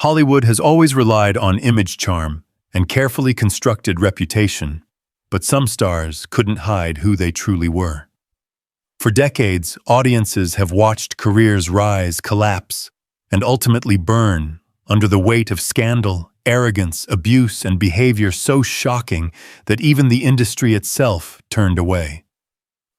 Hollywood has always relied on image charm and carefully constructed reputation, but some stars couldn't hide who they truly were. For decades, audiences have watched careers rise, collapse, and ultimately burn under the weight of scandal, arrogance, abuse, and behavior so shocking that even the industry itself turned away.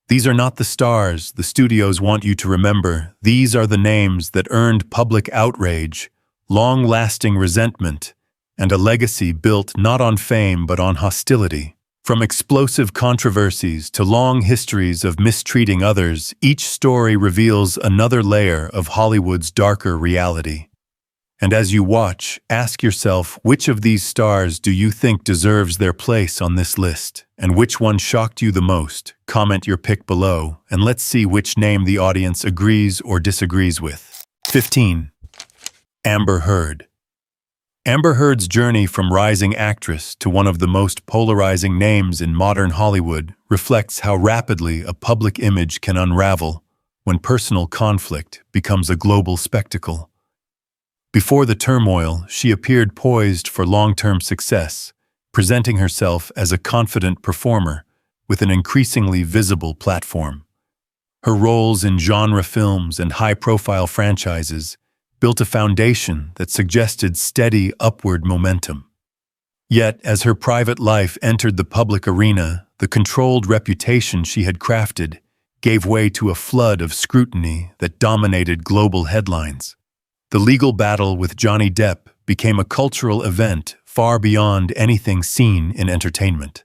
These are not the stars the studios want you to remember. These are the names that earned public outrage, long-lasting resentment, and a legacy built not on fame but on hostility. From explosive controversies to long histories of mistreating others, each story reveals another layer of Hollywood's darker reality. And as you watch, ask yourself, which of these stars do you think deserves their place on this list? And which one shocked you the most? Comment your pick below, and let's see which name the audience agrees or disagrees with. 15. Amber Heard. Amber Heard's journey from rising actress to one of the most polarizing names in modern Hollywood reflects how rapidly a public image can unravel when personal conflict becomes a global spectacle. Before the turmoil, she appeared poised for long-term success, presenting herself as a confident performer with an increasingly visible platform. Her roles in genre films and high-profile franchises built a foundation that suggested steady upward momentum. Yet, as her private life entered the public arena, the controlled reputation she had crafted gave way to a flood of scrutiny that dominated global headlines. The legal battle with Johnny Depp became a cultural event far beyond anything seen in entertainment.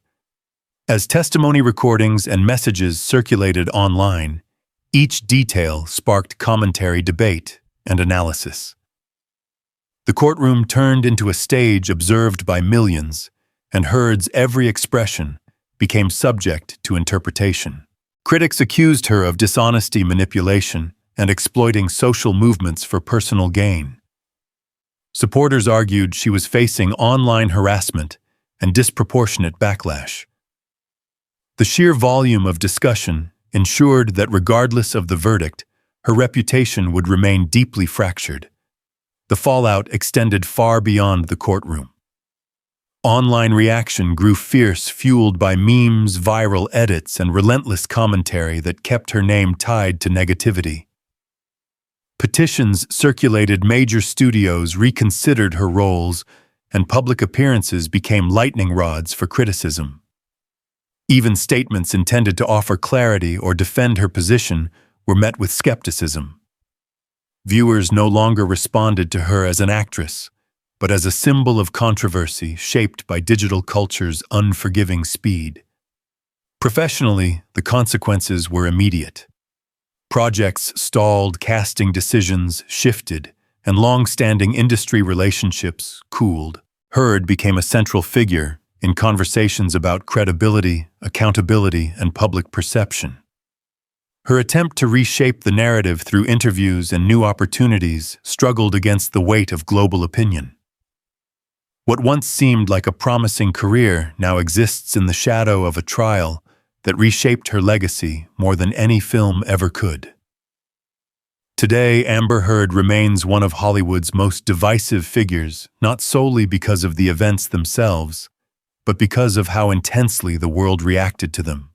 As testimony recordings and messages circulated online, each detail sparked commentary, debate, and analysis. The courtroom turned into a stage observed by millions, and Heard's every expression became subject to interpretation. Critics accused her of dishonesty, manipulation, and exploiting social movements for personal gain. Supporters argued she was facing online harassment and disproportionate backlash. The sheer volume of discussion ensured that regardless of the verdict, her reputation would remain deeply fractured. The fallout extended far beyond the courtroom. Online reaction grew fierce, fueled by memes, viral edits, and relentless commentary that kept her name tied to negativity. Petitions circulated, major studios reconsidered her roles, and public appearances became lightning rods for criticism. Even statements intended to offer clarity or defend her position were met with skepticism. Viewers no longer responded to her as an actress, but as a symbol of controversy shaped by digital culture's unforgiving speed. Professionally, the consequences were immediate. Projects stalled, casting decisions shifted, and long-standing industry relationships cooled. Heard became a central figure in conversations about credibility, accountability, and public perception. Her attempt to reshape the narrative through interviews and new opportunities struggled against the weight of global opinion. What once seemed like a promising career now exists in the shadow of a trial that reshaped her legacy more than any film ever could. Today, Amber Heard remains one of Hollywood's most divisive figures, not solely because of the events themselves, but because of how intensely the world reacted to them.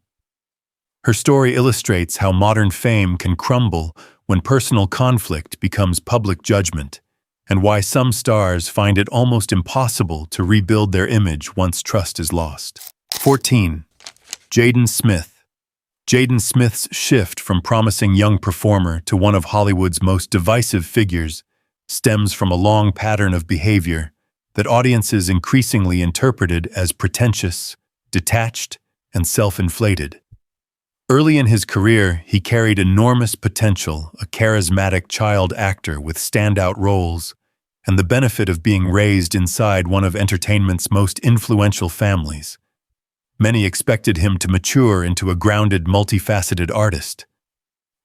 Her story illustrates how modern fame can crumble when personal conflict becomes public judgment, and why some stars find it almost impossible to rebuild their image once trust is lost. 14. Jaden Smith. Jaden Smith's shift from promising young performer to one of Hollywood's most divisive figures stems from a long pattern of behavior that audiences increasingly interpreted as pretentious, detached, and self-inflated. Early in his career, he carried enormous potential, a charismatic child actor with standout roles, and the benefit of being raised inside one of entertainment's most influential families. Many expected him to mature into a grounded, multifaceted artist.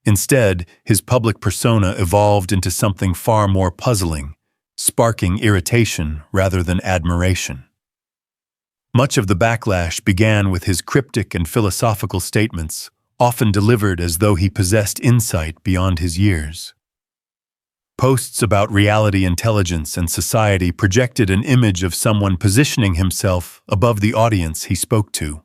Instead, his public persona evolved into something far more puzzling, sparking irritation rather than admiration. Much of the backlash began with his cryptic and philosophical statements, often delivered as though he possessed insight beyond his years. Posts about reality intelligence and society projected an image of someone positioning himself above the audience he spoke to.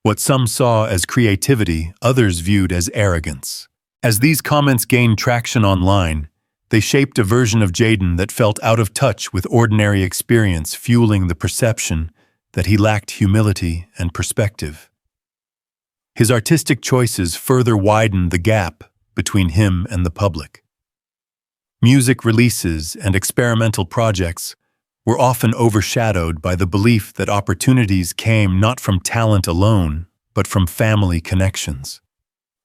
What some saw as creativity, others viewed as arrogance. As these comments gained traction online, they shaped a version of Jaden that felt out of touch with ordinary experience, fueling the perception that he lacked humility and perspective. His artistic choices further widened the gap between him and the public. Music releases and experimental projects were often overshadowed by the belief that opportunities came not from talent alone, but from family connections.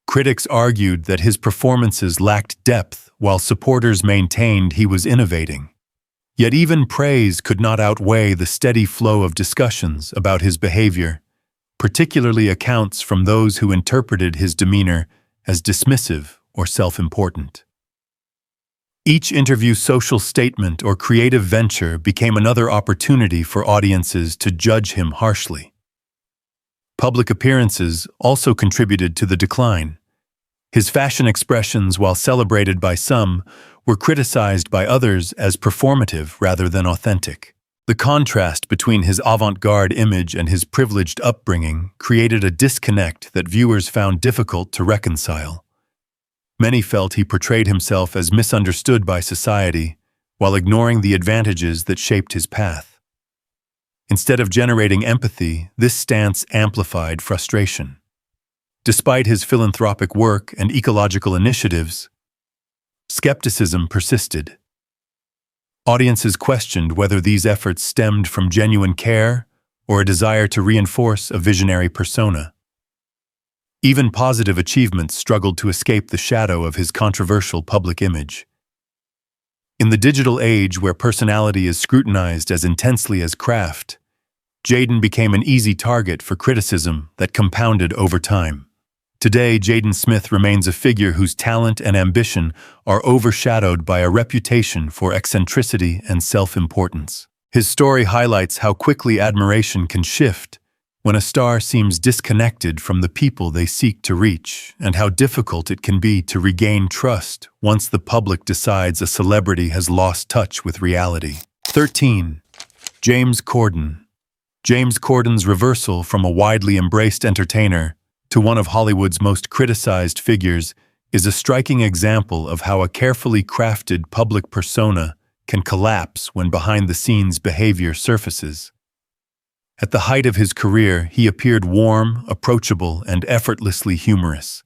Critics argued that his performances lacked depth, while supporters maintained he was innovating. Yet even praise could not outweigh the steady flow of discussions about his behavior, particularly accounts from those who interpreted his demeanor as dismissive or self-important. Each interview, social statement, or creative venture became another opportunity for audiences to judge him harshly. Public appearances also contributed to the decline. His fashion expressions, while celebrated by some, were criticized by others as performative rather than authentic. The contrast between his avant-garde image and his privileged upbringing created a disconnect that viewers found difficult to reconcile. Many felt he portrayed himself as misunderstood by society, while ignoring the advantages that shaped his path. Instead of generating empathy, this stance amplified frustration. Despite his philanthropic work and ecological initiatives, skepticism persisted. Audiences questioned whether these efforts stemmed from genuine care or a desire to reinforce a visionary persona. Even positive achievements struggled to escape the shadow of his controversial public image. In the digital age where personality is scrutinized as intensely as craft, Jaden became an easy target for criticism that compounded over time. Today, Jaden Smith remains a figure whose talent and ambition are overshadowed by a reputation for eccentricity and self-importance. His story highlights how quickly admiration can shift when a star seems disconnected from the people they seek to reach, and how difficult it can be to regain trust once the public decides a celebrity has lost touch with reality. 13. James Corden. James Corden's reversal from a widely embraced entertainer to one of Hollywood's most criticized figures is a striking example of how a carefully crafted public persona can collapse when behind-the-scenes behavior surfaces. At the height of his career, he appeared warm, approachable, and effortlessly humorous.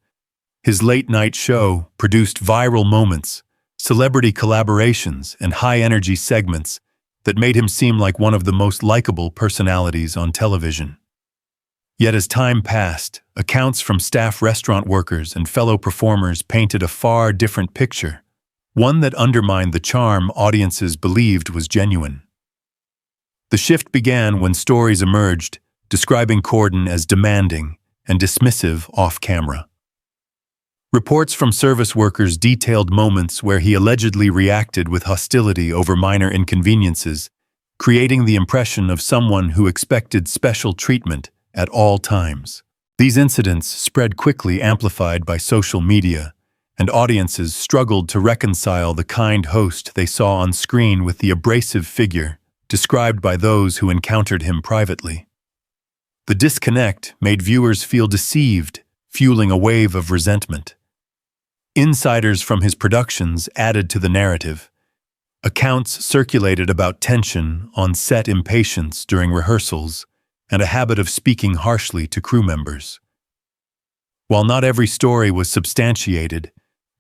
His late-night show produced viral moments, celebrity collaborations, and high-energy segments that made him seem like one of the most likable personalities on television. Yet as time passed, accounts from staff, restaurant workers, and fellow performers painted a far different picture, one that undermined the charm audiences believed was genuine. The shift began when stories emerged describing Corden as demanding and dismissive off-camera. Reports from service workers detailed moments where he allegedly reacted with hostility over minor inconveniences, creating the impression of someone who expected special treatment at all times. These incidents spread quickly, amplified by social media, and audiences struggled to reconcile the kind host they saw on screen with the abrasive figure described by those who encountered him privately. The disconnect made viewers feel deceived, fueling a wave of resentment. Insiders from his productions added to the narrative. Accounts circulated about tension, on-set impatience during rehearsals, and a habit of speaking harshly to crew members. While not every story was substantiated,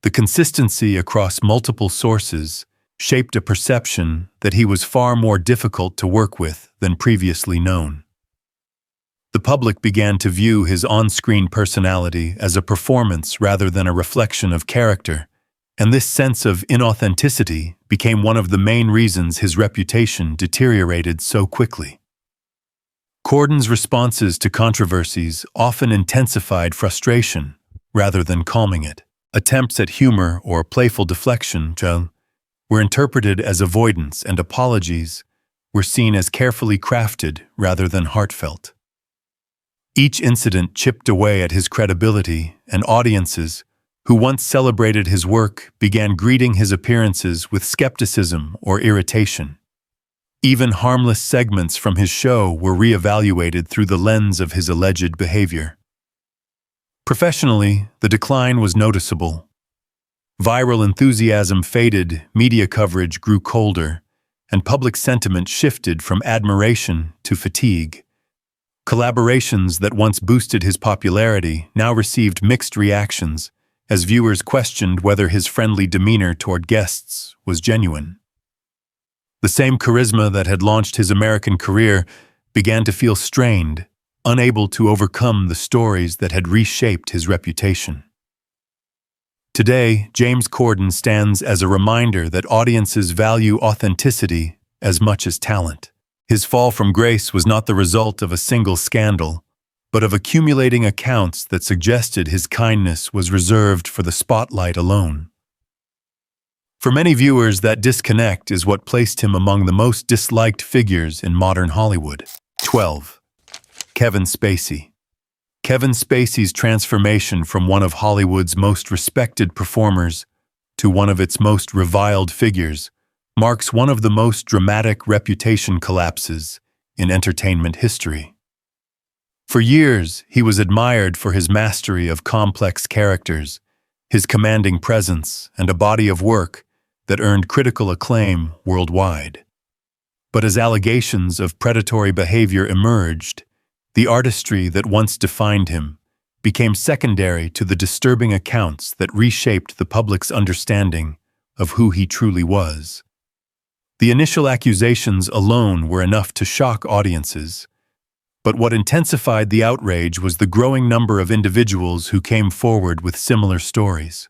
the consistency across multiple sources shaped a perception that he was far more difficult to work with than previously known. The public began to view his on-screen personality as a performance rather than a reflection of character, and this sense of inauthenticity became one of the main reasons his reputation deteriorated so quickly. Corden's responses to controversies often intensified frustration rather than calming it. Attempts at humor or playful deflection were interpreted as avoidance, and apologies were seen as carefully crafted rather than heartfelt. Each incident chipped away at his credibility, and audiences, who once celebrated his work, began greeting his appearances with skepticism or irritation. Even harmless segments from his show were reevaluated through the lens of his alleged behavior. Professionally, the decline was noticeable. Viral enthusiasm faded, media coverage grew colder, and public sentiment shifted from admiration to fatigue. Collaborations that once boosted his popularity now received mixed reactions, as viewers questioned whether his friendly demeanor toward guests was genuine. The same charisma that had launched his American career began to feel strained, unable to overcome the stories that had reshaped his reputation. Today, James Corden stands as a reminder that audiences value authenticity as much as talent. His fall from grace was not the result of a single scandal, but of accumulating accounts that suggested his kindness was reserved for the spotlight alone. For many viewers, that disconnect is what placed him among the most disliked figures in modern Hollywood. 12. Kevin Spacey. Kevin Spacey's transformation from one of Hollywood's most respected performers to one of its most reviled figures marks one of the most dramatic reputation collapses in entertainment history. For years, he was admired for his mastery of complex characters, his commanding presence, and a body of work that earned critical acclaim worldwide. But as allegations of predatory behavior emerged, the artistry that once defined him became secondary to the disturbing accounts that reshaped the public's understanding of who he truly was. The initial accusations alone were enough to shock audiences, but what intensified the outrage was the growing number of individuals who came forward with similar stories.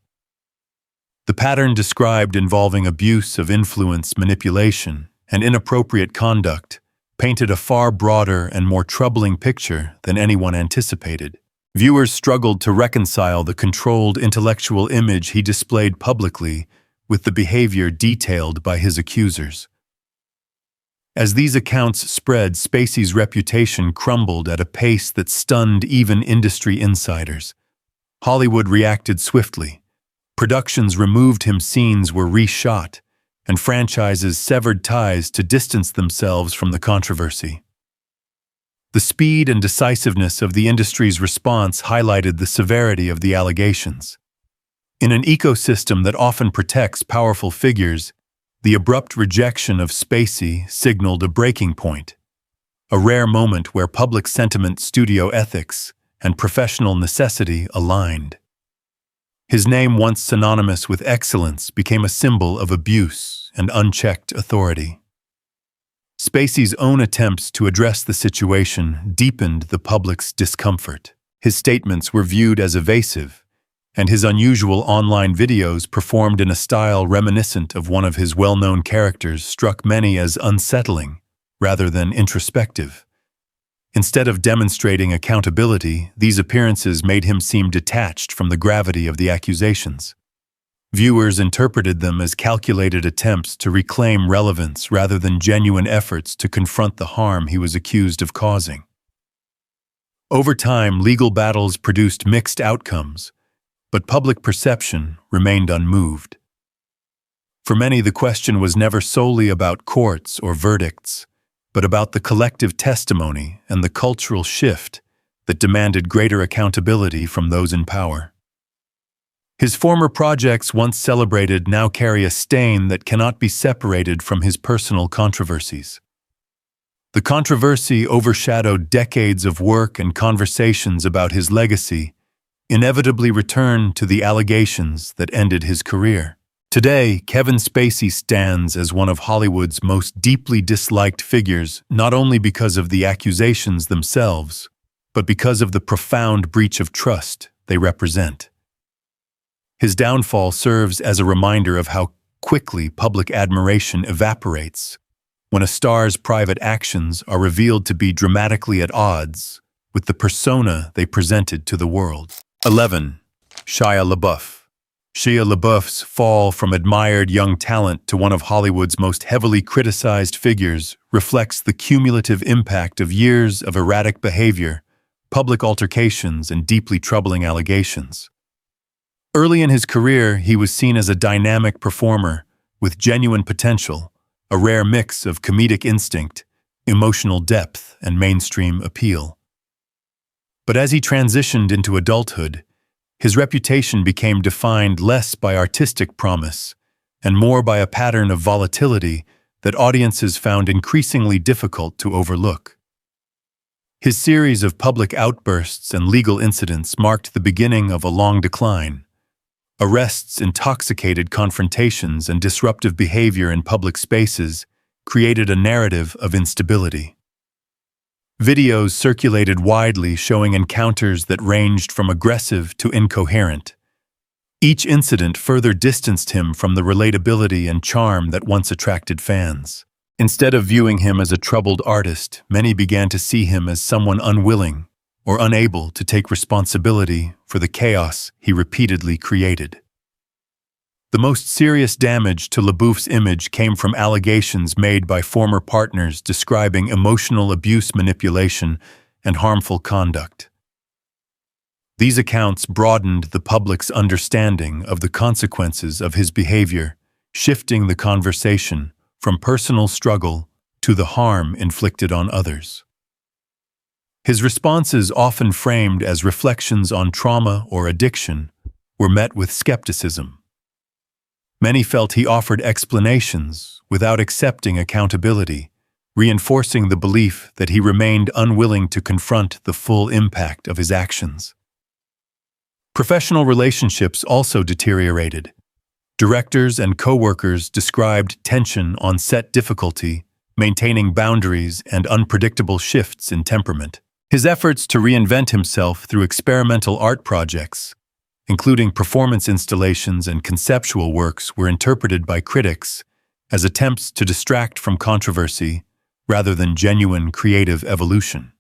The pattern described involving abuse of influence, manipulation, and inappropriate conduct painted a far broader and more troubling picture than anyone anticipated. Viewers struggled to reconcile the controlled intellectual image he displayed publicly with the behavior detailed by his accusers. As these accounts spread, Spacey's reputation crumbled at a pace that stunned even industry insiders. Hollywood reacted swiftly. Productions removed him, scenes were reshot, and franchises severed ties to distance themselves from the controversy. The speed and decisiveness of the industry's response highlighted the severity of the allegations. In an ecosystem that often protects powerful figures, the abrupt rejection of Spacey signaled a breaking point, a rare moment where public sentiment, studio ethics, and professional necessity aligned. His name, once synonymous with excellence, became a symbol of abuse and unchecked authority. Spacey's own attempts to address the situation deepened the public's discomfort. His statements were viewed as evasive, and his unusual online videos, performed in a style reminiscent of one of his well-known characters, struck many as unsettling rather than introspective. Instead of demonstrating accountability, these appearances made him seem detached from the gravity of the accusations. Viewers interpreted them as calculated attempts to reclaim relevance rather than genuine efforts to confront the harm he was accused of causing. Over time, legal battles produced mixed outcomes, but public perception remained unmoved. For many, the question was never solely about courts or verdicts, but about the collective testimony and the cultural shift that demanded greater accountability from those in power. His former projects, once celebrated, now carry a stain that cannot be separated from his personal controversies. The controversy overshadowed decades of work, and conversations about his legacy inevitably returned to the allegations that ended his career. Today, Kevin Spacey stands as one of Hollywood's most deeply disliked figures, not only because of the accusations themselves, but because of the profound breach of trust they represent. His downfall serves as a reminder of how quickly public admiration evaporates when a star's private actions are revealed to be dramatically at odds with the persona they presented to the world. 11. Shia LaBeouf. Shia LaBeouf's fall from admired young talent to one of Hollywood's most heavily criticized figures reflects the cumulative impact of years of erratic behavior, public altercations, and deeply troubling allegations. Early in his career, he was seen as a dynamic performer with genuine potential, a rare mix of comedic instinct, emotional depth, and mainstream appeal. But as he transitioned into adulthood, his reputation became defined less by artistic promise and more by a pattern of volatility that audiences found increasingly difficult to overlook. His series of public outbursts and legal incidents marked the beginning of a long decline. Arrests, intoxicated confrontations, and disruptive behavior in public spaces created a narrative of instability. Videos circulated widely showing encounters that ranged from aggressive to incoherent. Each incident further distanced him from the relatability and charm that once attracted fans. Instead of viewing him as a troubled artist, many began to see him as someone unwilling or unable to take responsibility for the chaos he repeatedly created. The most serious damage to LaBeouf's image came from allegations made by former partners describing emotional abuse, manipulation, and harmful conduct. These accounts broadened the public's understanding of the consequences of his behavior, shifting the conversation from personal struggle to the harm inflicted on others. His responses, often framed as reflections on trauma or addiction, were met with skepticism. Many felt he offered explanations without accepting accountability, reinforcing the belief that he remained unwilling to confront the full impact of his actions. Professional relationships also deteriorated. Directors and co-workers described tension on set, difficulty maintaining boundaries, and unpredictable shifts in temperament. His efforts to reinvent himself through experimental art projects, including performance installations and conceptual works, were interpreted by critics as attempts to distract from controversy rather than genuine creative evolution.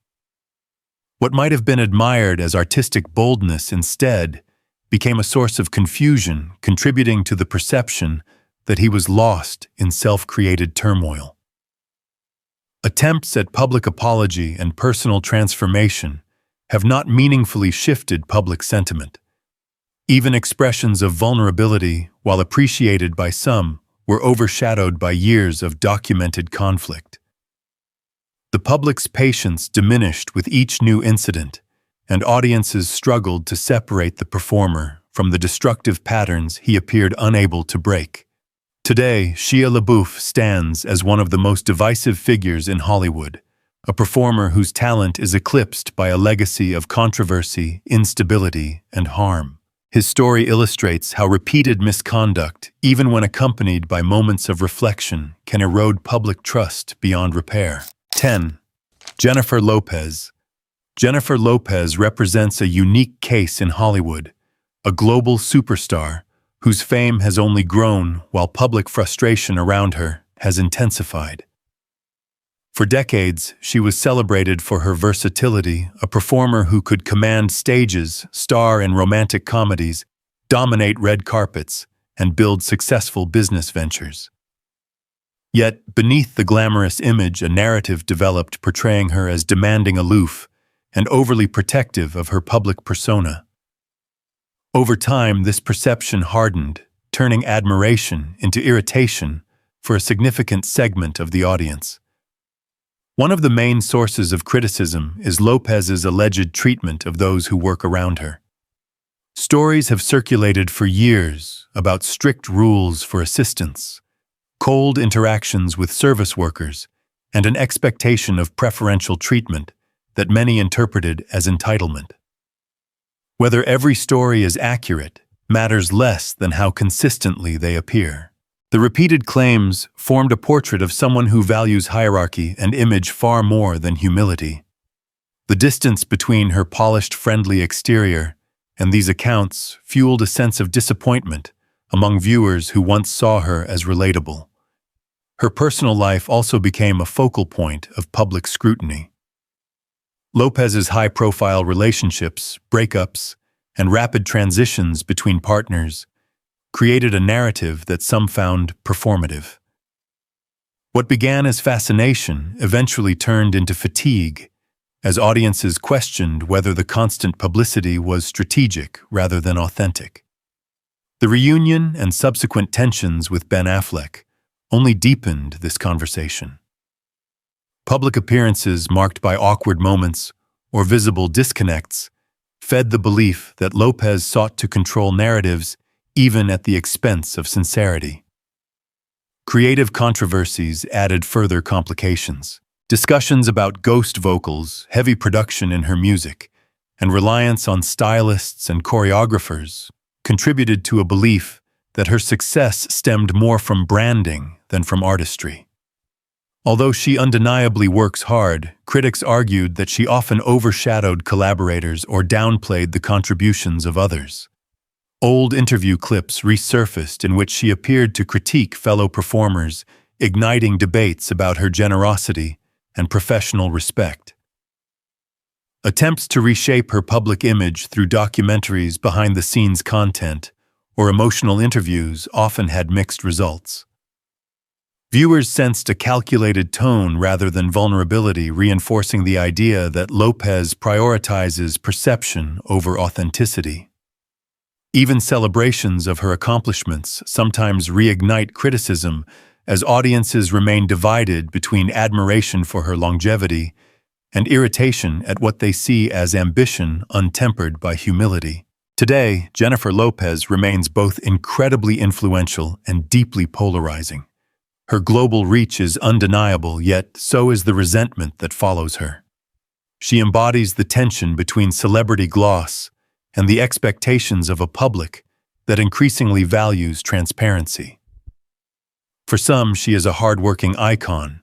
What might have been admired as artistic boldness instead became a source of confusion, contributing to the perception that he was lost in self-created turmoil. Attempts at public apology and personal transformation have not meaningfully shifted public sentiment. Even expressions of vulnerability, while appreciated by some, were overshadowed by years of documented conflict. The public's patience diminished with each new incident, and audiences struggled to separate the performer from the destructive patterns he appeared unable to break. Today, Shia LaBeouf stands as one of the most divisive figures in Hollywood, a performer whose talent is eclipsed by a legacy of controversy, instability, and harm. His story illustrates how repeated misconduct, even when accompanied by moments of reflection, can erode public trust beyond repair. 10. Jennifer Lopez. Jennifer Lopez represents a unique case in Hollywood, a global superstar whose fame has only grown while public frustration around her has intensified. For decades, she was celebrated for her versatility, a performer who could command stages, star in romantic comedies, dominate red carpets, and build successful business ventures. Yet, beneath the glamorous image, a narrative developed portraying her as demanding, aloof, and overly protective of her public persona. Over time, this perception hardened, turning admiration into irritation for a significant segment of the audience. One of the main sources of criticism is Lopez's alleged treatment of those who work around her. Stories have circulated for years about strict rules for assistants, cold interactions with service workers, and an expectation of preferential treatment that many interpreted as entitlement. Whether every story is accurate matters less than how consistently they appear. The repeated claims formed a portrait of someone who values hierarchy and image far more than humility. The distance between her polished, friendly exterior and these accounts fueled a sense of disappointment among viewers who once saw her as relatable. Her personal life also became a focal point of public scrutiny. Lopez's high-profile relationships, breakups, and rapid transitions between partners created a narrative that some found performative. What began as fascination eventually turned into fatigue, as audiences questioned whether the constant publicity was strategic rather than authentic. The reunion and subsequent tensions with Ben Affleck only deepened this conversation. Public appearances marked by awkward moments or visible disconnects fed the belief that Lopez sought to control narratives even at the expense of sincerity. Creative controversies added further complications. Discussions about ghost vocals, heavy production in her music, and reliance on stylists and choreographers contributed to a belief that her success stemmed more from branding than from artistry. Although she undeniably works hard, critics argued that she often overshadowed collaborators or downplayed the contributions of others. Old interview clips resurfaced in which she appeared to critique fellow performers, igniting debates about her generosity and professional respect. Attempts to reshape her public image through documentaries, behind-the-scenes content, or emotional interviews often had mixed results. Viewers sensed a calculated tone rather than vulnerability, reinforcing the idea that Lopez prioritizes perception over authenticity. Even celebrations of her accomplishments sometimes reignite criticism as audiences remain divided between admiration for her longevity and irritation at what they see as ambition untempered by humility. Today, Jennifer Lopez remains both incredibly influential and deeply polarizing. Her global reach is undeniable, yet so is the resentment that follows her. She embodies the tension between celebrity gloss and the expectations of a public that increasingly values transparency. For some, she is a hard-working icon.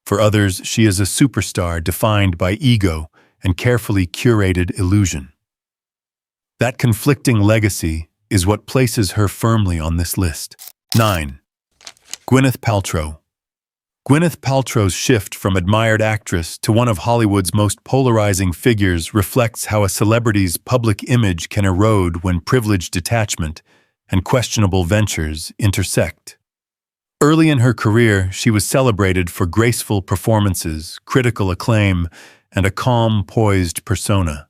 For others, she is a superstar defined by ego and carefully curated illusion. That conflicting legacy is what places her firmly on this list. 9. Gwyneth Paltrow. Gwyneth Paltrow's shift from admired actress to one of Hollywood's most polarizing figures reflects how a celebrity's public image can erode when privileged detachment and questionable ventures intersect. Early in her career, she was celebrated for graceful performances, critical acclaim, and a calm, poised persona.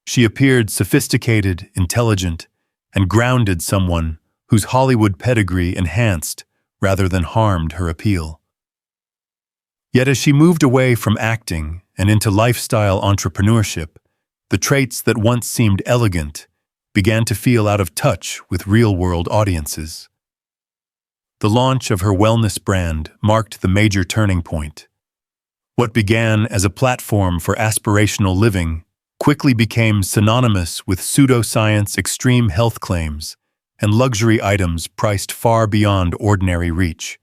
She appeared sophisticated, intelligent, and grounded, someone whose Hollywood pedigree enhanced rather than harmed her appeal. Yet as she moved away from acting and into lifestyle entrepreneurship, the traits that once seemed elegant began to feel out of touch with real-world audiences. The launch of her wellness brand marked the major turning point. What began as a platform for aspirational living quickly became synonymous with pseudoscience, extreme health claims, and luxury items priced far beyond ordinary reach.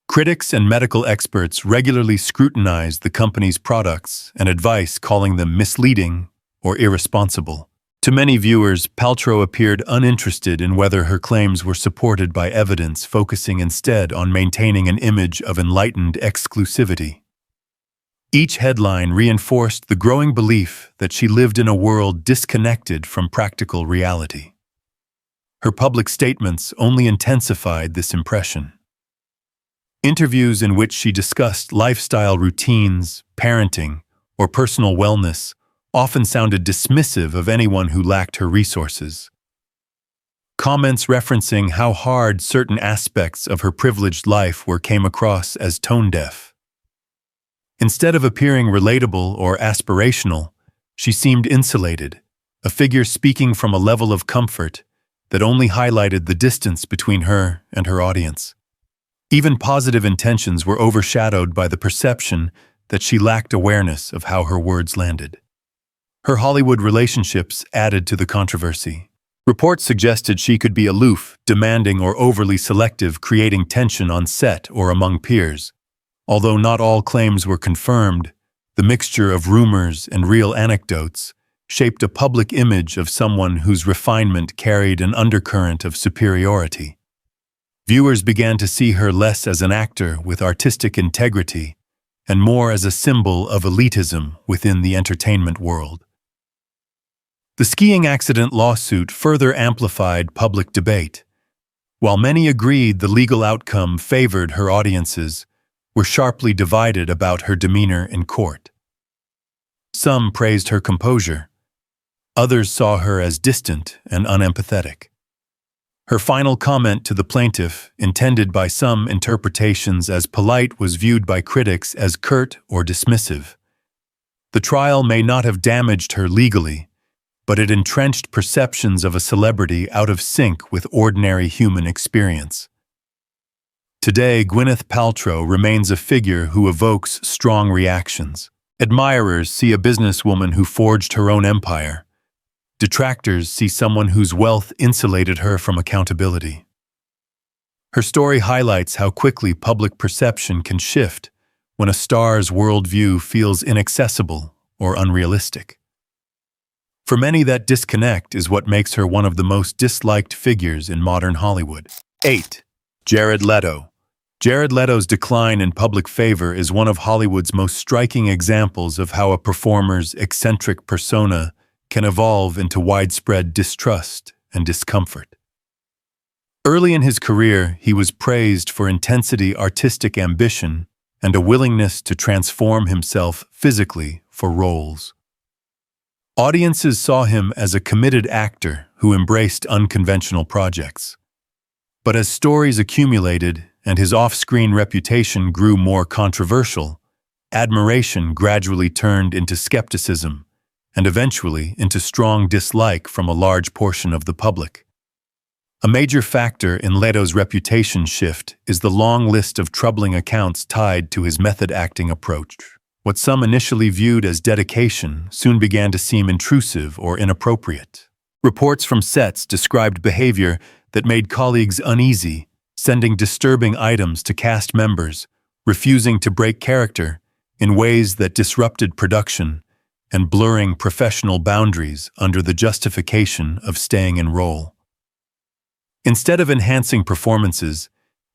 Critics and medical experts regularly scrutinized the company's products and advice, calling them misleading or irresponsible. To many viewers, Paltrow appeared uninterested in whether her claims were supported by evidence, focusing instead on maintaining an image of enlightened exclusivity. Each headline reinforced the growing belief that she lived in a world disconnected from practical reality. Her public statements only intensified this impression. Interviews in which she discussed lifestyle routines, parenting, or personal wellness often sounded dismissive of anyone who lacked her resources. Comments referencing how hard certain aspects of her privileged life were came across as tone-deaf. Instead of appearing relatable or aspirational, she seemed insulated, a figure speaking from a level of comfort that only highlighted the distance between her and her audience. Even positive intentions were overshadowed by the perception that she lacked awareness of how her words landed. Her Hollywood relationships added to the controversy. Reports suggested she could be aloof, demanding, or overly selective, creating tension on set or among peers. Although not all claims were confirmed, the mixture of rumors and real anecdotes shaped a public image of someone whose refinement carried an undercurrent of superiority. Viewers began to see her less as an actor with artistic integrity and more as a symbol of elitism within the entertainment world. The skiing accident lawsuit further amplified public debate. While many agreed the legal outcome favored her, audiences were sharply divided about her demeanor in court. Some praised her composure. Others saw her as distant and unempathetic. Her final comment to the plaintiff, intended by some interpretations as polite, was viewed by critics as curt or dismissive. The trial may not have damaged her legally, but it entrenched perceptions of a celebrity out of sync with ordinary human experience. Today, Gwyneth Paltrow remains a figure who evokes strong reactions. Admirers see a businesswoman who forged her own empire. Detractors see someone whose wealth insulated her from accountability. Her story highlights how quickly public perception can shift when a star's worldview feels inaccessible or unrealistic. For many, that disconnect is what makes her one of the most disliked figures in modern Hollywood. 8. Jared Leto. Jared Leto's decline in public favor is one of Hollywood's most striking examples of how a performer's eccentric persona can evolve into widespread distrust and discomfort. Early in his career, he was praised for intensity, artistic ambition, and a willingness to transform himself physically for roles. Audiences saw him as a committed actor who embraced unconventional projects. But as stories accumulated and his off-screen reputation grew more controversial, admiration gradually turned into skepticism and eventually into strong dislike from a large portion of the public. A major factor in Leto's reputation shift is the long list of troubling accounts tied to his method acting approach. What some initially viewed as dedication soon began to seem intrusive or inappropriate. Reports from sets described behavior that made colleagues uneasy, sending disturbing items to cast members, refusing to break character in ways that disrupted production, and blurring professional boundaries under the justification of staying in role. Instead of enhancing performances,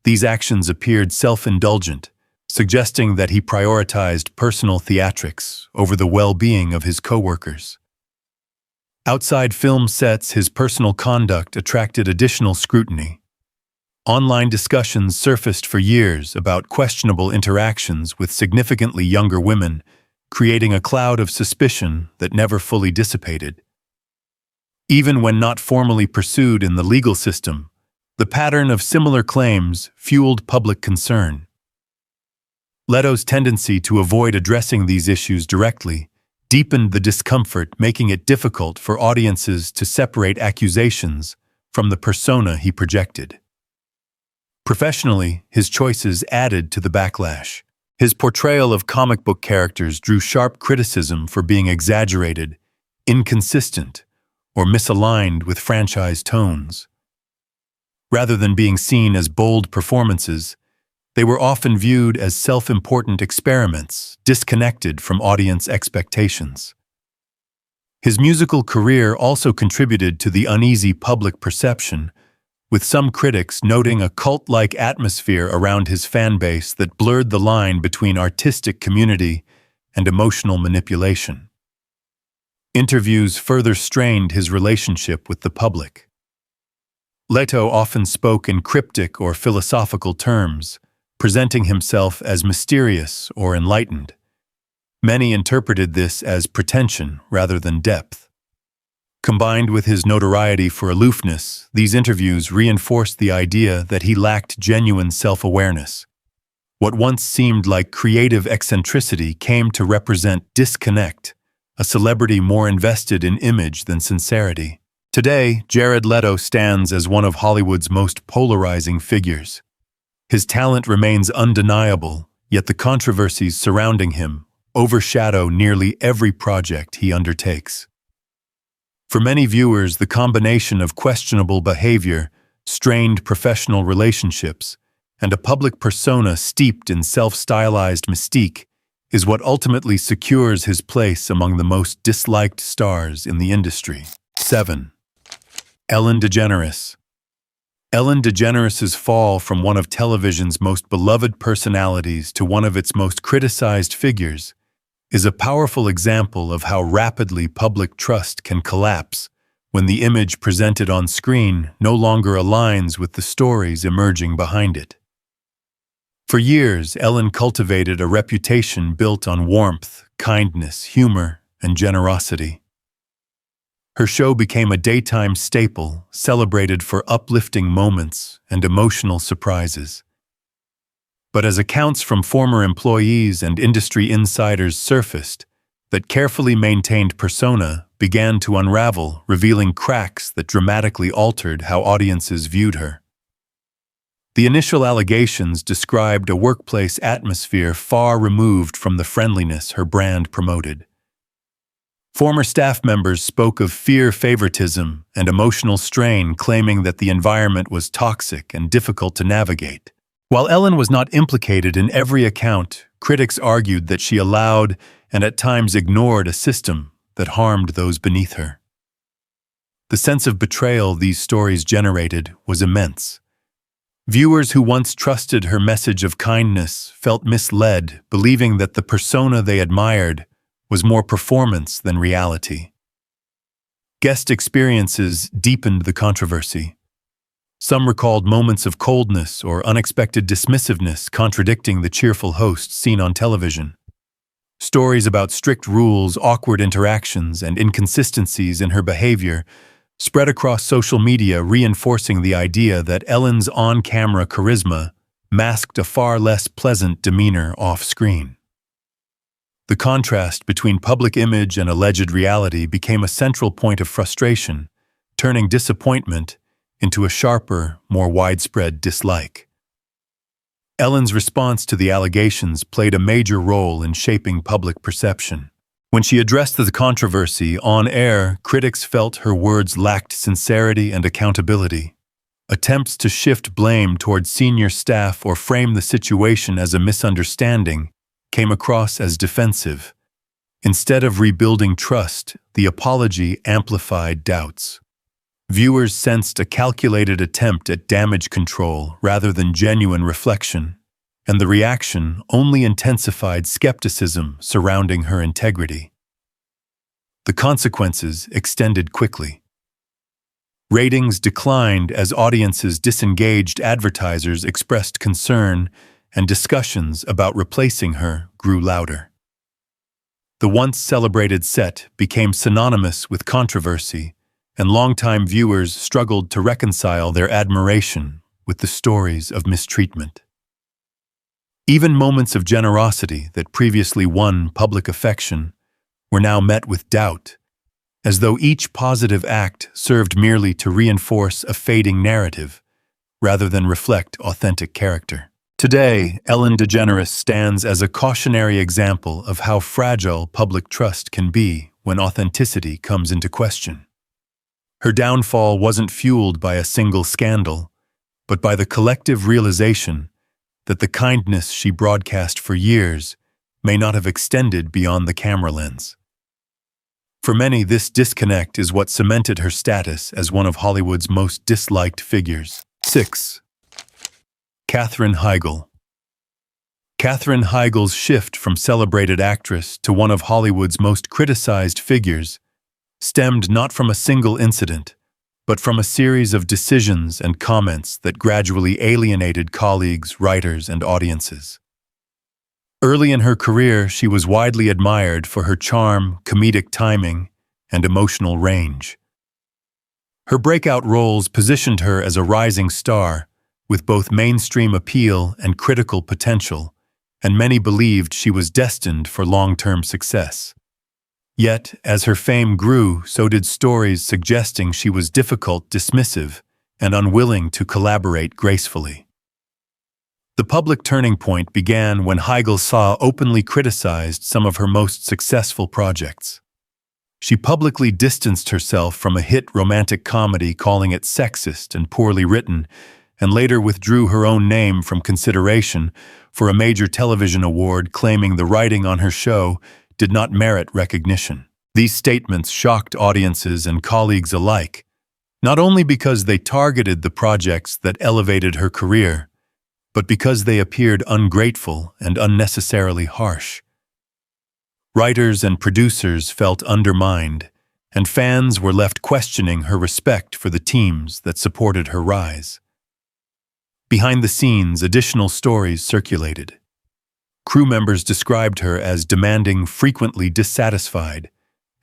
these actions appeared self-indulgent, suggesting that he prioritized personal theatrics over the well-being of his coworkers. Outside film sets, his personal conduct attracted additional scrutiny. Online discussions surfaced for years about questionable interactions with significantly younger women, creating a cloud of suspicion that never fully dissipated. Even when not formally pursued in the legal system, the pattern of similar claims fueled public concern. Leto's tendency to avoid addressing these issues directly deepened the discomfort, making it difficult for audiences to separate accusations from the persona he projected. Professionally, his choices added to the backlash. His portrayal of comic book characters drew sharp criticism for being exaggerated, inconsistent, or misaligned with franchise tones. Rather than being seen as bold performances, they were often viewed as self-important experiments, disconnected from audience expectations. His musical career also contributed to the uneasy public perception, with some critics noting a cult-like atmosphere around his fan base that blurred the line between artistic community and emotional manipulation. Interviews further strained his relationship with the public. Leto often spoke in cryptic or philosophical terms, presenting himself as mysterious or enlightened. Many interpreted this as pretension rather than depth. Combined with his notoriety for aloofness, these interviews reinforced the idea that he lacked genuine self-awareness. What once seemed like creative eccentricity came to represent disconnect, a celebrity more invested in image than sincerity. Today, Jared Leto stands as one of Hollywood's most polarizing figures. His talent remains undeniable, yet the controversies surrounding him overshadow nearly every project he undertakes. For many viewers, the combination of questionable behavior, strained professional relationships, and a public persona steeped in self-stylized mystique is what ultimately secures his place among the most disliked stars in the industry. 7. Ellen DeGeneres. Ellen DeGeneres' fall from one of television's most beloved personalities to one of its most criticized figures is a powerful example of how rapidly public trust can collapse when the image presented on screen no longer aligns with the stories emerging behind it. For years, Ellen cultivated a reputation built on warmth, kindness, humor, and generosity. Her show became a daytime staple, celebrated for uplifting moments and emotional surprises. But as accounts from former employees and industry insiders surfaced, that carefully maintained persona began to unravel, revealing cracks that dramatically altered how audiences viewed her. The initial allegations described a workplace atmosphere far removed from the friendliness her brand promoted. Former staff members spoke of fear favoritism and emotional strain, claiming that the environment was toxic and difficult to navigate. While Ellen was not implicated in every account, critics argued that she allowed and at times ignored a system that harmed those beneath her. The sense of betrayal these stories generated was immense. Viewers who once trusted her message of kindness felt misled, believing that the persona they admired was more performance than reality. Guest experiences deepened the controversy. Some recalled moments of coldness or unexpected dismissiveness contradicting the cheerful host seen on television. Stories about strict rules, awkward interactions, and inconsistencies in her behavior spread across social media, reinforcing the idea that Ellen's on-camera charisma masked a far less pleasant demeanor off-screen. The contrast between public image and alleged reality became a central point of frustration, turning disappointment into a sharper, more widespread dislike. Ellen's response to the allegations played a major role in shaping public perception. When she addressed the controversy on air, critics felt her words lacked sincerity and accountability. Attempts to shift blame toward senior staff or frame the situation as a misunderstanding came across as defensive. Instead of rebuilding trust, the apology amplified doubts. Viewers sensed a calculated attempt at damage control rather than genuine reflection, and the reaction only intensified skepticism surrounding her integrity. The consequences extended quickly. Ratings declined as audiences disengaged, advertisers expressed concern, and discussions about replacing her grew louder. The once celebrated set became synonymous with controversy, and longtime viewers struggled to reconcile their admiration with the stories of mistreatment. Even moments of generosity that previously won public affection were now met with doubt, as though each positive act served merely to reinforce a fading narrative rather than reflect authentic character. Today, Ellen DeGeneres stands as a cautionary example of how fragile public trust can be when authenticity comes into question. Her downfall wasn't fueled by a single scandal, but by the collective realization that the kindness she broadcast for years may not have extended beyond the camera lens. For many, this disconnect is what cemented her status as one of Hollywood's most disliked figures. 6. Katherine Heigl. Katherine Heigl's shift from celebrated actress to one of Hollywood's most criticized figures stemmed not from a single incident, but from a series of decisions and comments that gradually alienated colleagues, writers, and audiences. Early in her career, she was widely admired for her charm, comedic timing, and emotional range. Her breakout roles positioned her as a rising star, with both mainstream appeal and critical potential, and many believed she was destined for long-term success. Yet, as her fame grew, so did stories suggesting she was difficult, dismissive, and unwilling to collaborate gracefully. The public turning point began when Heigl openly criticized some of her most successful projects. She publicly distanced herself from a hit romantic comedy, calling it sexist and poorly written, and later withdrew her own name from consideration for a major television award, claiming the writing on her show did not merit recognition. These statements shocked audiences and colleagues alike, not only because they targeted the projects that elevated her career, but because they appeared ungrateful and unnecessarily harsh. Writers and producers felt undermined, and fans were left questioning her respect for the teams that supported her rise. Behind the scenes, additional stories circulated. Crew members described her as demanding, frequently dissatisfied,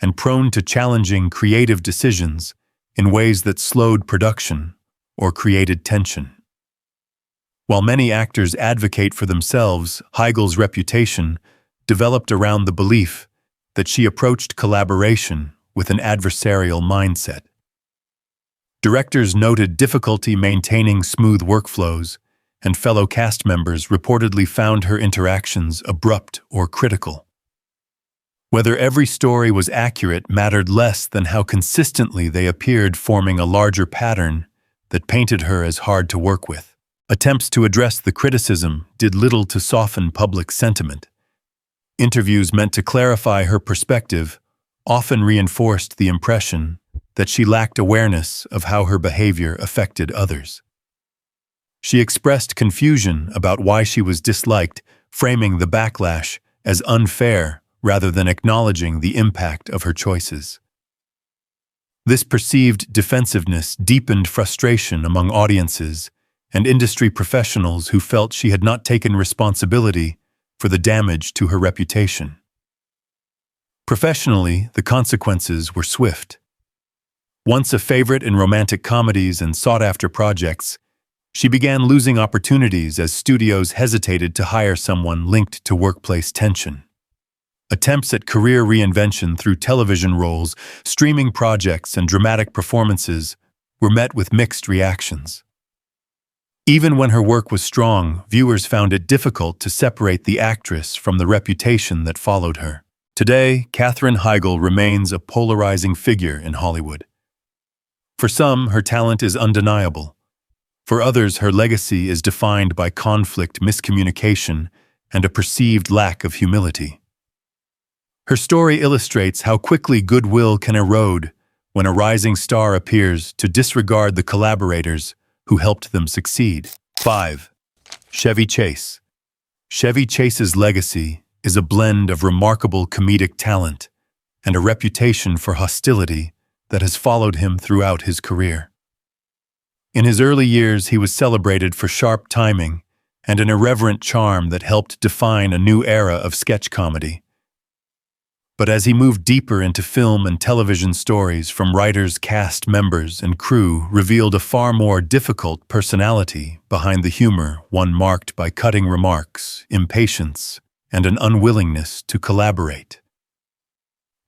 and prone to challenging creative decisions in ways that slowed production or created tension. While many actors advocate for themselves, Heigl's reputation developed around the belief that she approached collaboration with an adversarial mindset. Directors noted difficulty maintaining smooth workflows, and fellow cast members reportedly found her interactions abrupt or critical. Whether every story was accurate mattered less than how consistently they appeared, forming a larger pattern that painted her as hard to work with. Attempts to address the criticism did little to soften public sentiment. Interviews meant to clarify her perspective often reinforced the impression that she lacked awareness of how her behavior affected others. She expressed confusion about why she was disliked, framing the backlash as unfair rather than acknowledging the impact of her choices. This perceived defensiveness deepened frustration among audiences and industry professionals who felt she had not taken responsibility for the damage to her reputation. Professionally, the consequences were swift. Once a favorite in romantic comedies and sought-after projects, she began losing opportunities as studios hesitated to hire someone linked to workplace tension. Attempts at career reinvention through television roles, streaming projects, and dramatic performances were met with mixed reactions. Even when her work was strong, viewers found it difficult to separate the actress from the reputation that followed her. Today, Katherine Heigl remains a polarizing figure in Hollywood. For some, her talent is undeniable. For others, her legacy is defined by conflict, miscommunication, and a perceived lack of humility. Her story illustrates how quickly goodwill can erode when a rising star appears to disregard the collaborators who helped them succeed. 5. Chevy Chase. Chevy Chase's legacy is a blend of remarkable comedic talent and a reputation for hostility that has followed him throughout his career. In his early years, he was celebrated for sharp timing and an irreverent charm that helped define a new era of sketch comedy. But as he moved deeper into film and television, stories from writers, cast members, and crew revealed a far more difficult personality behind the humor, one marked by cutting remarks, impatience, and an unwillingness to collaborate.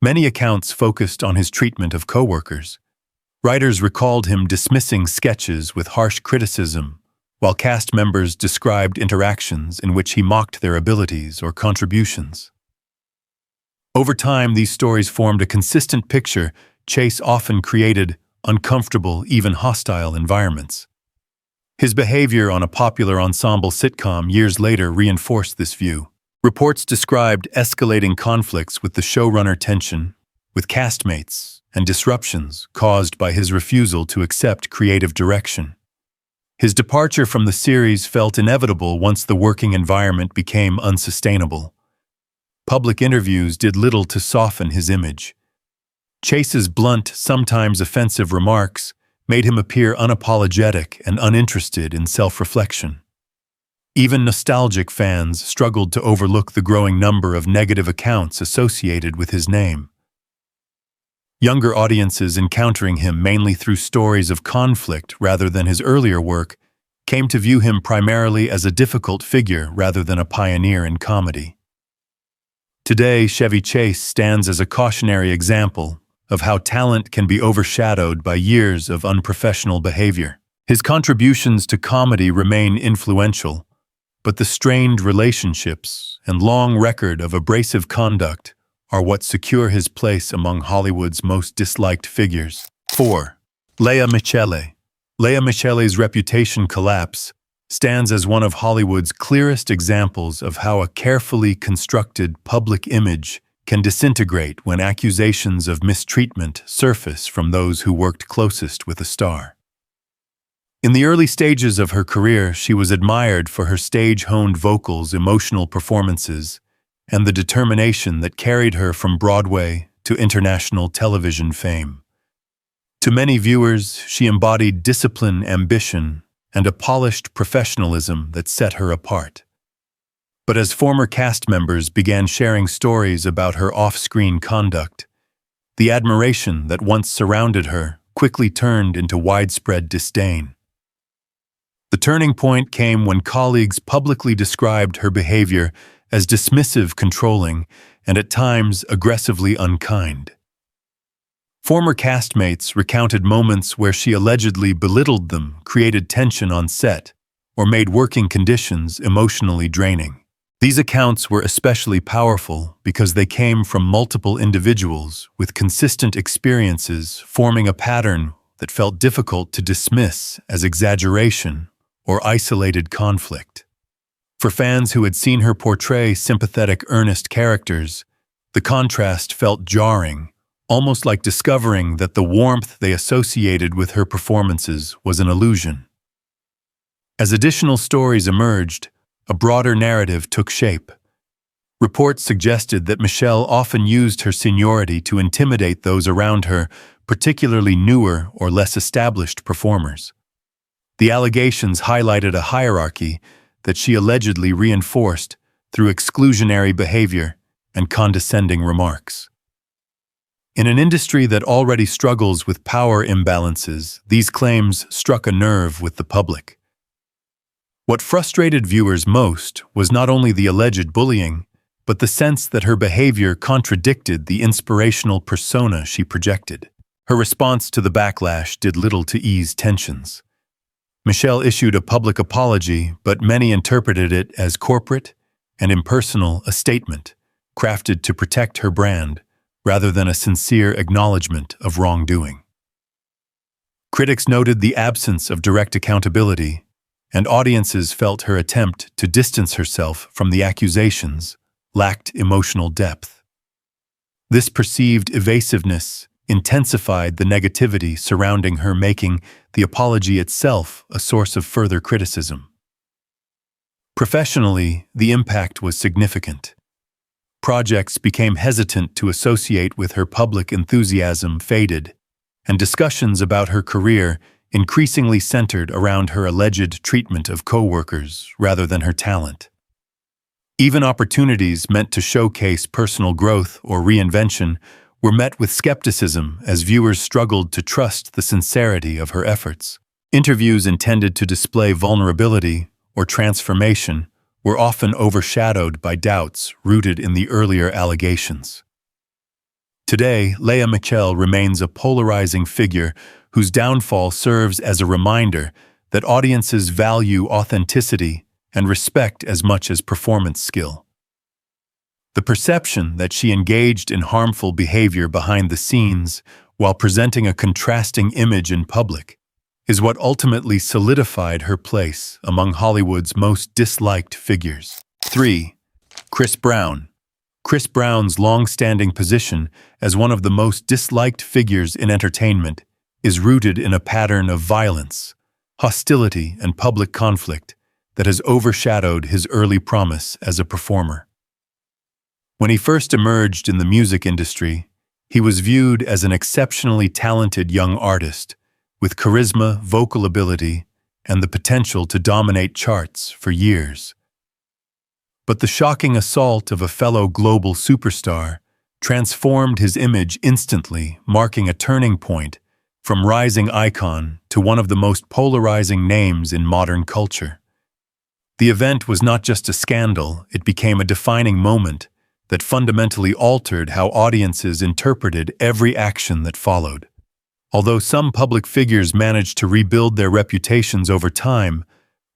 Many accounts focused on his treatment of coworkers. Writers recalled him dismissing sketches with harsh criticism, while cast members described interactions in which he mocked their abilities or contributions. Over time, these stories formed a consistent picture. Chase often created uncomfortable, even hostile environments. His behavior on a popular ensemble sitcom years later reinforced this view. Reports described escalating conflicts with the showrunner, tension with castmates, and disruptions caused by his refusal to accept creative direction. His departure from the series felt inevitable once the working environment became unsustainable. Public interviews did little to soften his image. Chase's blunt, sometimes offensive remarks made him appear unapologetic and uninterested in self-reflection. Even nostalgic fans struggled to overlook the growing number of negative accounts associated with his name. Younger audiences, encountering him mainly through stories of conflict rather than his earlier work, came to view him primarily as a difficult figure rather than a pioneer in comedy. Today, Chevy Chase stands as a cautionary example of how talent can be overshadowed by years of unprofessional behavior. His contributions to comedy remain influential, but the strained relationships and long record of abrasive conduct are what secure his place among Hollywood's most disliked figures. 4. Lea Michele. Lea Michele's reputation collapse stands as one of Hollywood's clearest examples of how a carefully constructed public image can disintegrate when accusations of mistreatment surface from those who worked closest with a star. In the early stages of her career, she was admired for her stage-honed vocals, emotional performances, and the determination that carried her from Broadway to international television fame. To many viewers, she embodied discipline, ambition, and a polished professionalism that set her apart. But as former cast members began sharing stories about her off-screen conduct, The admiration that once surrounded her quickly turned into widespread disdain. The turning point came when colleagues publicly described her behavior as dismissive, controlling, and at times aggressively unkind. Former castmates recounted moments where she allegedly belittled them, created tension on set, or made working conditions emotionally draining. These accounts were especially powerful because they came from multiple individuals with consistent experiences, forming a pattern that felt difficult to dismiss as exaggeration or isolated conflict. For fans who had seen her portray sympathetic, earnest characters, the contrast felt jarring, almost like discovering that the warmth they associated with her performances was an illusion. As additional stories emerged, a broader narrative took shape. Reports suggested that Michelle often used her seniority to intimidate those around her, particularly newer or less established performers. The allegations highlighted a hierarchy that she allegedly reinforced through exclusionary behavior and condescending remarks. In an industry that already struggles with power imbalances, these claims struck a nerve with the public. What frustrated viewers most was not only the alleged bullying, but the sense that her behavior contradicted the inspirational persona she projected. Her response to the backlash did little to ease tensions. Michelle issued a public apology, but many interpreted it as corporate and impersonal, a statement crafted to protect her brand rather than a sincere acknowledgement of wrongdoing. Critics noted the absence of direct accountability, and audiences felt her attempt to distance herself from the accusations lacked emotional depth. This perceived evasiveness intensified the negativity surrounding her, making the apology itself a source of further criticism. Professionally, the impact was significant. Projects became hesitant to associate with her, public enthusiasm faded, and discussions about her career increasingly centered around her alleged treatment of coworkers rather than her talent. Even opportunities meant to showcase personal growth or reinvention were met with skepticism as viewers struggled to trust the sincerity of her efforts. Interviews intended to display vulnerability or transformation were often overshadowed by doubts rooted in the earlier allegations. Today, Lea Michele remains a polarizing figure whose downfall serves as a reminder that audiences value authenticity and respect as much as performance skill. The perception that she engaged in harmful behavior behind the scenes while presenting a contrasting image in public is what ultimately solidified her place among Hollywood's most disliked figures. 3. Chris Brown. Chris Brown's long-standing position as one of the most disliked figures in entertainment is rooted in a pattern of violence, hostility, and public conflict that has overshadowed his early promise as a performer. When he first emerged in the music industry, he was viewed as an exceptionally talented young artist with charisma, vocal ability, and the potential to dominate charts for years. But the shocking assault of a fellow global superstar transformed his image instantly, marking a turning point from rising icon to one of the most polarizing names in modern culture. The event was not just a scandal, it became a defining moment that fundamentally altered how audiences interpreted every action that followed. Although some public figures managed to rebuild their reputations over time,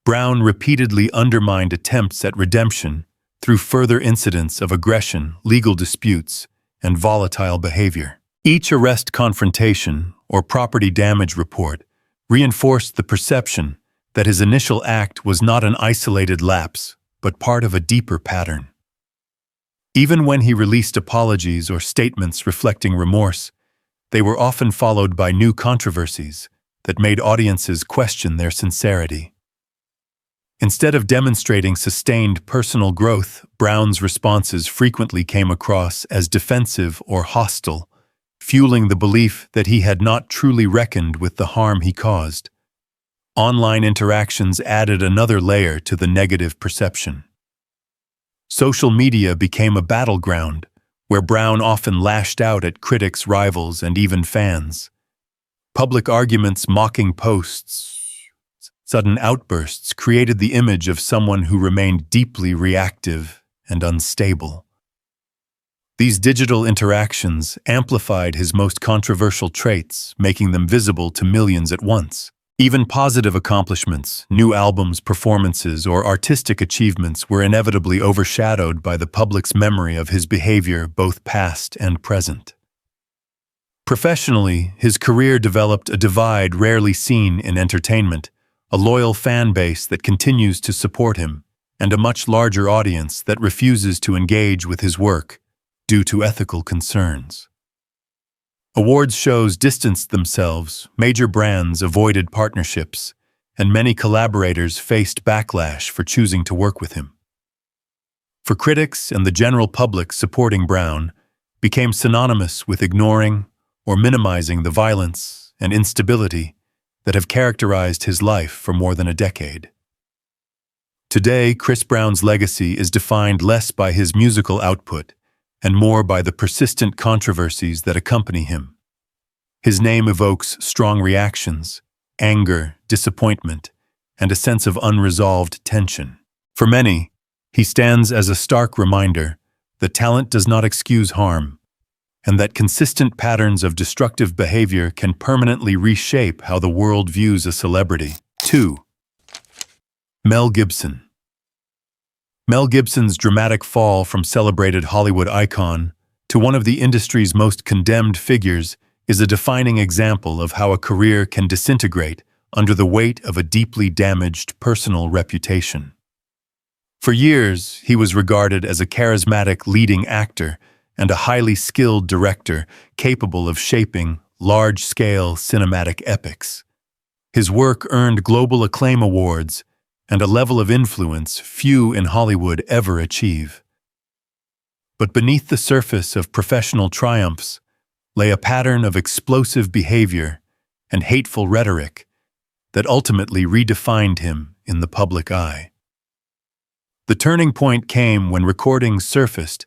Brown repeatedly undermined attempts at redemption through further incidents of aggression, legal disputes, and volatile behavior. Each arrest, confrontation, or property damage report reinforced the perception that his initial act was not an isolated lapse, but part of a deeper pattern. Even when he released apologies or statements reflecting remorse, they were often followed by new controversies that made audiences question their sincerity. Instead of demonstrating sustained personal growth, Brown's responses frequently came across as defensive or hostile, fueling the belief that he had not truly reckoned with the harm he caused. Online interactions added another layer to the negative perception. Social media became a battleground where Brown often lashed out at critics, rivals, and even fans. Public arguments, mocking posts, sudden outbursts created the image of someone who remained deeply reactive and unstable. These digital interactions amplified his most controversial traits, making them visible to millions at once. Even positive accomplishments, new albums, performances, or artistic achievements were inevitably overshadowed by the public's memory of his behavior, both past and present. Professionally, his career developed a divide rarely seen in entertainment, a loyal fan base that continues to support him, and a much larger audience that refuses to engage with his work due to ethical concerns. Awards shows distanced themselves, major brands avoided partnerships, and many collaborators faced backlash for choosing to work with him. For critics and the general public, supporting Brown became synonymous with ignoring or minimizing the violence and instability that have characterized his life for more than a decade. Today, Chris Brown's legacy is defined less by his musical output and more by the persistent controversies that accompany him. His name evokes strong reactions, anger, disappointment, and a sense of unresolved tension. For many, he stands as a stark reminder that talent does not excuse harm, and that consistent patterns of destructive behavior can permanently reshape how the world views a celebrity. 2. Mel Gibson. Mel Gibson's dramatic fall from celebrated Hollywood icon to one of the industry's most condemned figures is a defining example of how a career can disintegrate under the weight of a deeply damaged personal reputation. For years, he was regarded as a charismatic leading actor and a highly skilled director capable of shaping large-scale cinematic epics. His work earned global acclaim awards and a level of influence few in Hollywood ever achieve. But beneath the surface of professional triumphs lay a pattern of explosive behavior and hateful rhetoric that ultimately redefined him in the public eye. The turning point came when recordings surfaced,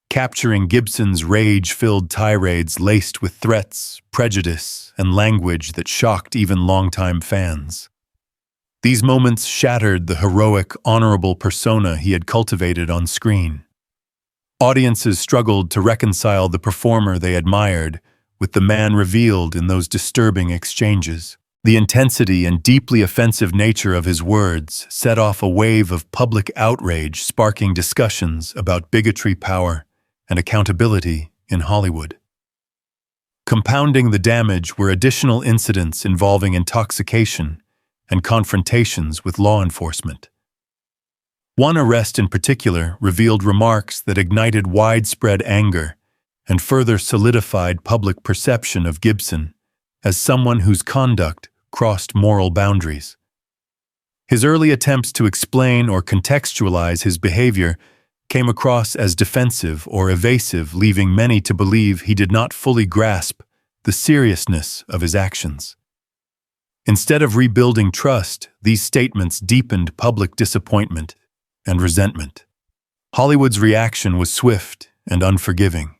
capturing Gibson's rage-filled tirades laced with threats, prejudice, and language that shocked even longtime fans. These moments shattered the heroic, honorable persona he had cultivated on screen. Audiences struggled to reconcile the performer they admired with the man revealed in those disturbing exchanges. The intensity and deeply offensive nature of his words set off a wave of public outrage, sparking discussions about bigotry, power, and accountability in Hollywood. Compounding the damage were additional incidents involving intoxication and confrontations with law enforcement. One arrest in particular revealed remarks that ignited widespread anger and further solidified public perception of Gibson as someone whose conduct crossed moral boundaries. His early attempts to explain or contextualize his behavior came across as defensive or evasive, leaving many to believe he did not fully grasp the seriousness of his actions. Instead of rebuilding trust, these statements deepened public disappointment and resentment. Hollywood's reaction was swift and unforgiving.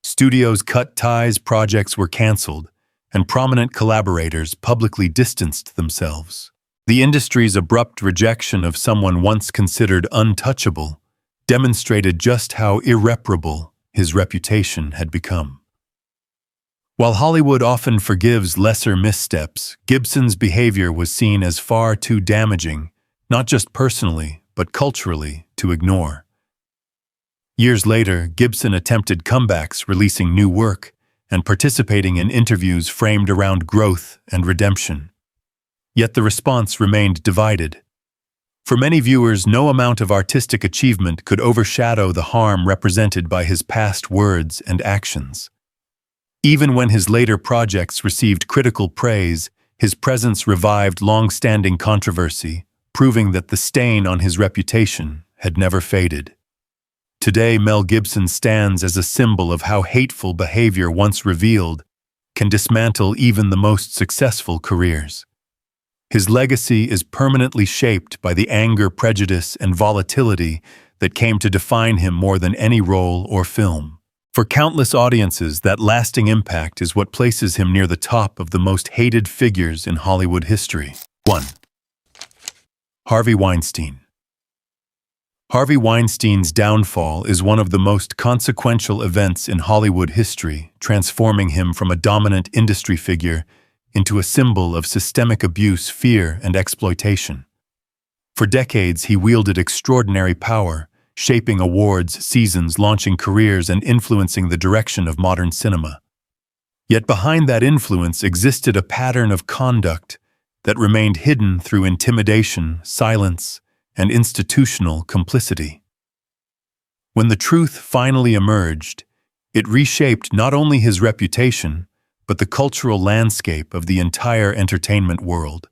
Studios cut ties, projects were canceled, and prominent collaborators publicly distanced themselves. The industry's abrupt rejection of someone once considered untouchable demonstrated just how irreparable his reputation had become. While Hollywood often forgives lesser missteps, Gibson's behavior was seen as far too damaging, not just personally, but culturally, to ignore. Years later, Gibson attempted comebacks, releasing new work and participating in interviews framed around growth and redemption. Yet the response remained divided. For many viewers, no amount of artistic achievement could overshadow the harm represented by his past words and actions. Even when his later projects received critical praise, his presence revived long-standing controversy, proving that the stain on his reputation had never faded. Today, Mel Gibson stands as a symbol of how hateful behavior once revealed can dismantle even the most successful careers. His legacy is permanently shaped by the anger, prejudice, and volatility that came to define him more than any role or film. For countless audiences, that lasting impact is what places him near the top of the most hated figures in Hollywood history. 1. Harvey Weinstein. Harvey Weinstein's downfall is one of the most consequential events in Hollywood history, transforming him from a dominant industry figure into a symbol of systemic abuse, fear, and exploitation. For decades, he wielded extraordinary power, shaping awards, seasons, launching careers, and influencing the direction of modern cinema. Yet behind that influence existed a pattern of conduct that remained hidden through intimidation, silence, and institutional complicity. When the truth finally emerged, it reshaped not only his reputation, but the cultural landscape of the entire entertainment world.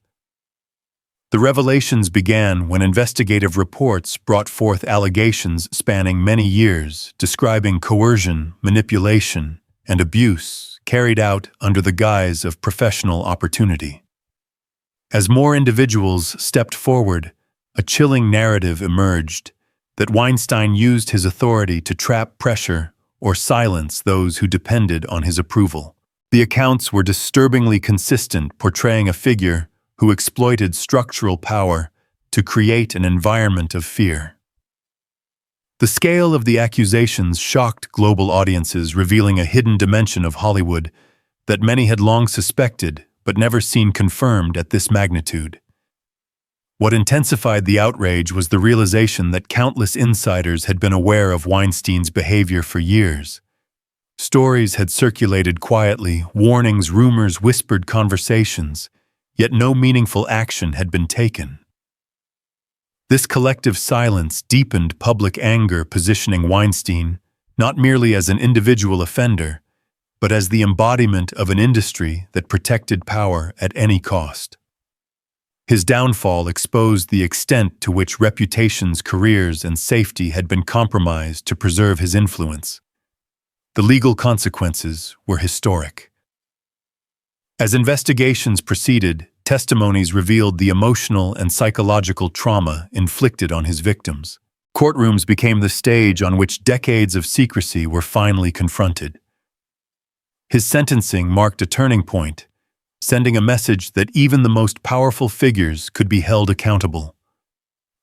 The revelations began when investigative reports brought forth allegations spanning many years, describing coercion, manipulation, and abuse carried out under the guise of professional opportunity. As more individuals stepped forward, a chilling narrative emerged that Weinstein used his authority to trap, pressure, or silence those who depended on his approval. The accounts were disturbingly consistent, portraying a figure who exploited structural power to create an environment of fear. The scale of the accusations shocked global audiences, revealing a hidden dimension of Hollywood that many had long suspected but never seen confirmed at this magnitude. What intensified the outrage was the realization that countless insiders had been aware of Weinstein's behavior for years. Stories had circulated quietly, warnings, rumors, whispered conversations, yet no meaningful action had been taken. This collective silence deepened public anger, positioning Weinstein not merely as an individual offender, but as the embodiment of an industry that protected power at any cost. His downfall exposed the extent to which reputations, careers, and safety had been compromised to preserve his influence. The legal consequences were historic. As investigations proceeded, testimonies revealed the emotional and psychological trauma inflicted on his victims. Courtrooms became the stage on which decades of secrecy were finally confronted. His sentencing marked a turning point, sending a message that even the most powerful figures could be held accountable.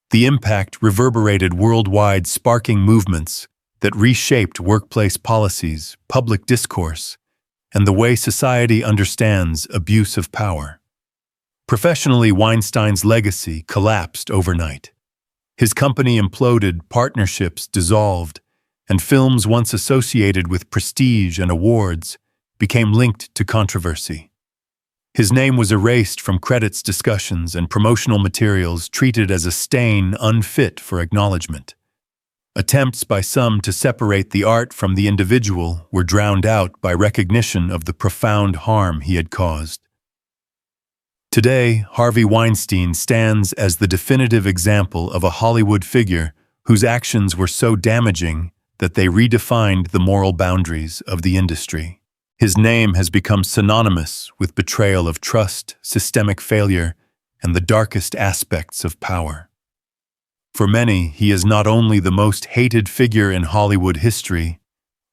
The impact reverberated worldwide, sparking movements that reshaped workplace policies, public discourse, and the way society understands abuse of power. Professionally, Weinstein's legacy collapsed overnight. His company imploded, partnerships dissolved, and films once associated with prestige and awards became linked to controversy. His name was erased from credits, discussions, and promotional materials, treated as a stain unfit for acknowledgement. Attempts by some to separate the art from the individual were drowned out by recognition of the profound harm he had caused. Today, Harvey Weinstein stands as the definitive example of a Hollywood figure whose actions were so damaging that they redefined the moral boundaries of the industry. His name has become synonymous with betrayal of trust, systemic failure, and the darkest aspects of power. For many, he is not only the most hated figure in Hollywood history,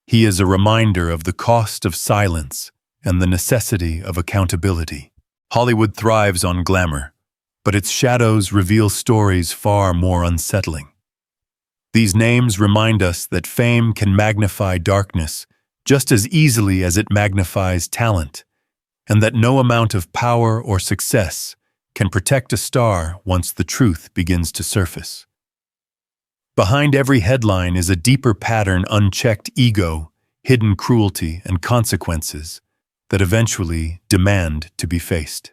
he is a reminder of the cost of silence and the necessity of accountability. Hollywood thrives on glamour, but its shadows reveal stories far more unsettling. These names remind us that fame can magnify darkness just as easily as it magnifies talent, and that no amount of power or success can protect a star once the truth begins to surface. Behind every headline is a deeper pattern: unchecked ego, hidden cruelty, and consequences that eventually demand to be faced.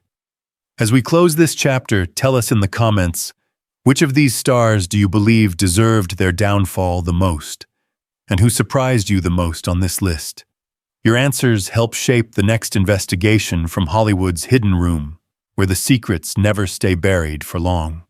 As we close this chapter, tell us in the comments, which of these stars do you believe deserved their downfall the most, and who surprised you the most on this list? Your answers help shape the next investigation from Hollywood's hidden room, where the secrets never stay buried for long.